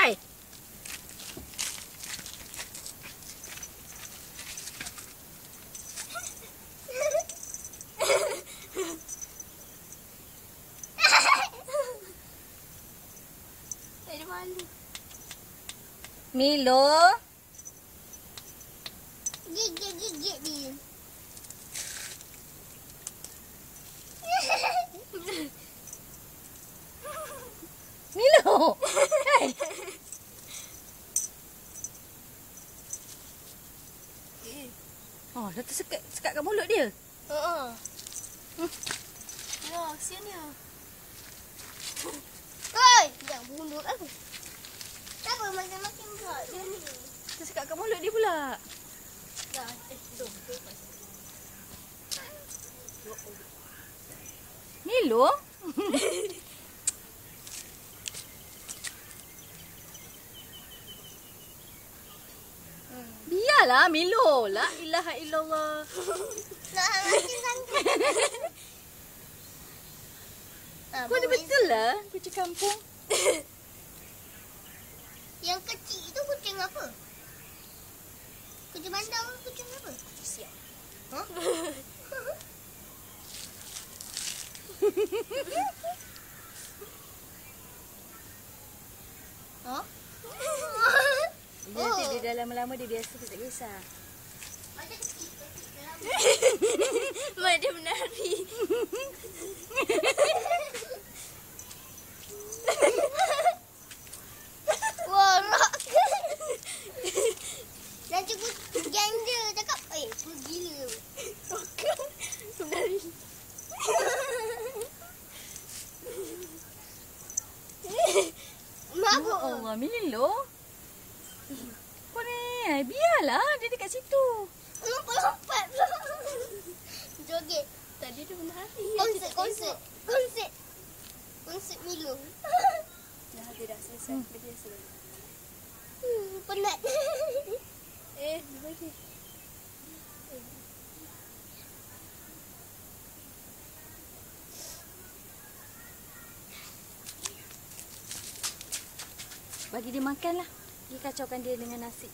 Hai. Dari mana? Milo. Gigit dia. Milo. Hai. Oh, dah tersekat kat mulut dia. Ya, kesian dia. Oi, jangan bunuh aku. Kenapa makin-makin berat dia ni? Tersekat kat mulut dia pula. Dah, jom. Milo? Biarlah Milo. La ilaha illallah. Nak makin sangat. Kau ni betul lah kucing kampung. Yang kecil tu kucing apa? Kucing bandar kucing apa? Siap. Ha? Ha? Nanti dia dah lama-lama dia biasa, dia tak kisah. Macam kecil dalam. Mak dia menari. Warak. Dan cikgu ganda cakap, cikgu gila. Menari. Mak Ya Allah, Milo. Kau ni, biarlah dia dekat situ. lompat-lompat. Joget. Tadi dia menari. Konsep Milo. Dah habis dah selesai. Dia biasa. Penat. Dia bagi. Bagi dia makan lah. Dia kacaukan dia dengan nasi.